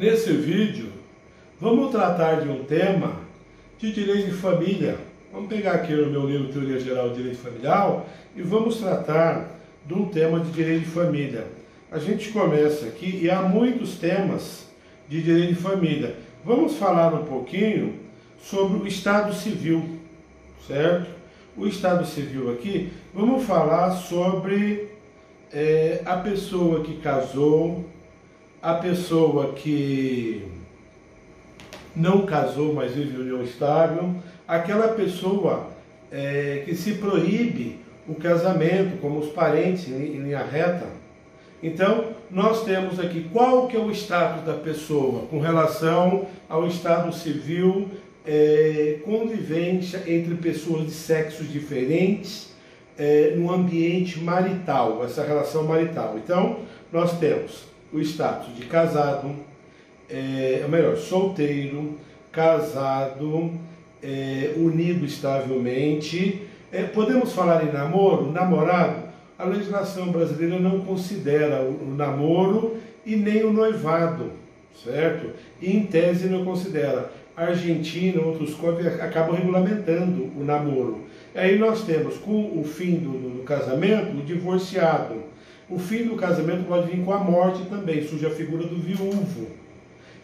Nesse vídeo, vamos tratar de um tema de direito de família. Vamos pegar aqui no meu livro Teoria Geral de Direito Familiar e vamos tratar de um tema de direito de família. A gente começa aqui e há muitos temas de direito de família. Vamos falar um pouquinho sobre o Estado Civil, certo? O Estado Civil aqui, vamos falar sobre a pessoa que casou, a pessoa que não casou, mas vive em união estável, aquela pessoa que se proíbe o casamento, como os parentes em linha reta. Então, nós temos aqui qual que é o status da pessoa com relação ao Estado Civil, convivência entre pessoas de sexos diferentes no ambiente marital, essa relação marital. Então, nós temos o status de casado, solteiro, casado, unido estavelmente. Podemos falar em namoro, namorado? A legislação brasileira não considera o namoro e nem o noivado, certo? E em tese não considera. A Argentina, outros códigos acabam regulamentando o namoro. Aí nós temos, com o fim do casamento, o divorciado. O fim do casamento pode vir com a morte também, surge a figura do viúvo.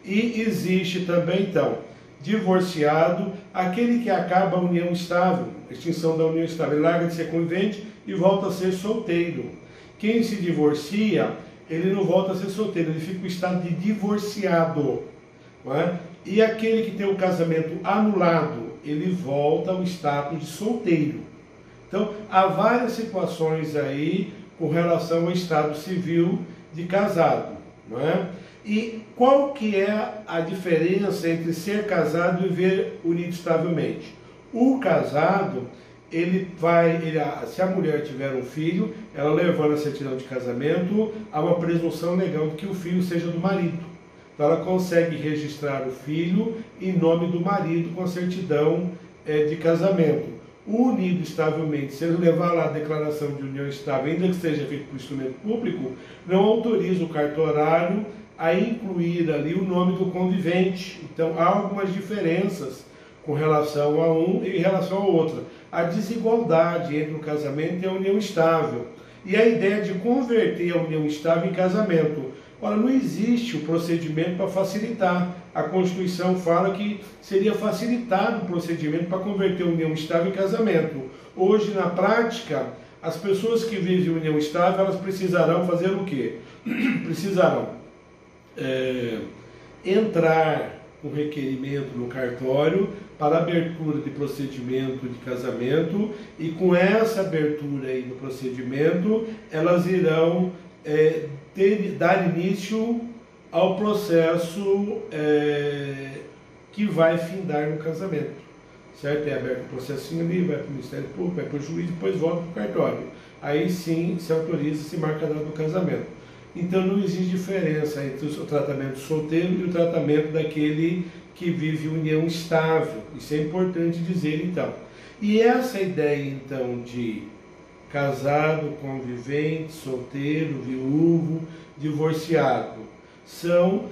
E existe também, então, divorciado, aquele que acaba a união estável, extinção da união estável, ele larga de ser convivente e volta a ser solteiro. Quem se divorcia, ele não volta a ser solteiro, ele fica no estado de divorciado. Não é? E aquele que tem o casamento anulado, ele volta ao status de solteiro. Então, há várias situações aí com relação ao estado civil de casado, não é? E qual que é a diferença entre ser casado e viver unido estavelmente? O casado, se a mulher tiver um filho, ela levando a certidão de casamento, há uma presunção legal de que o filho seja do marido. Então ela consegue registrar o filho em nome do marido com a certidão de casamento. Unido estavelmente, se ele levar lá a declaração de união estável, ainda que seja feito por instrumento público, não autoriza o cartorário a incluir ali o nome do convivente. Então há algumas diferenças com relação a um e em relação ao outro. A desigualdade entre o casamento e a união estável. E a ideia de converter a união estável em casamento. Ora, não existe o procedimento para facilitar. A Constituição fala que seria facilitado o procedimento para converter a união estável em casamento. Hoje, na prática, as pessoas que vivem em união estável, elas precisarão fazer o quê? Precisarão entrar com requerimento no cartório para abertura de procedimento de casamento, e com essa abertura aí do procedimento, elas irão dar início ao processo que vai findar no casamento, certo? É aberto o processinho ali, vai para o Ministério Público, vai para o juiz, depois volta para o cartório. Aí sim se autoriza, se marca a data do casamento. Então não existe diferença entre o tratamento solteiro e o tratamento daquele que vive união estável. Isso é importante dizer, então. E essa ideia, então, de casado, convivente, solteiro, viúvo, divorciado, são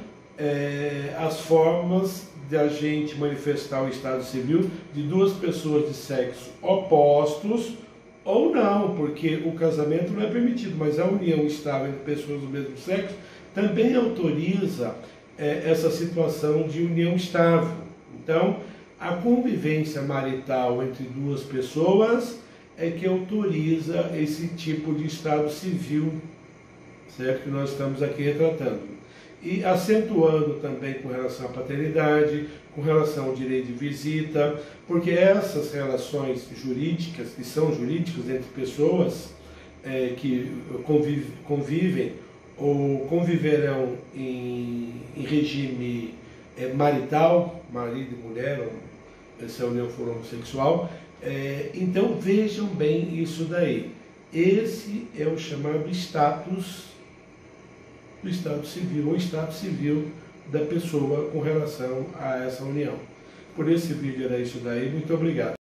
as formas de a gente manifestar o estado civil de duas pessoas de sexo opostos, ou não, porque o casamento não é permitido, mas a união estável entre pessoas do mesmo sexo também autoriza essa situação de união estável. Então, a convivência marital entre duas pessoas é que autoriza esse tipo de estado civil, certo? Que nós estamos aqui retratando. E acentuando também com relação à paternidade, com relação ao direito de visita, porque essas relações jurídicas, que são jurídicas entre pessoas que convivem ou conviverão em regime marital, marido e mulher, ou se a união for homossexual, então vejam bem isso daí. Esse é o chamado status do Estado Civil, ou Estado Civil da pessoa com relação a essa união. Por esse vídeo era isso daí, muito obrigado.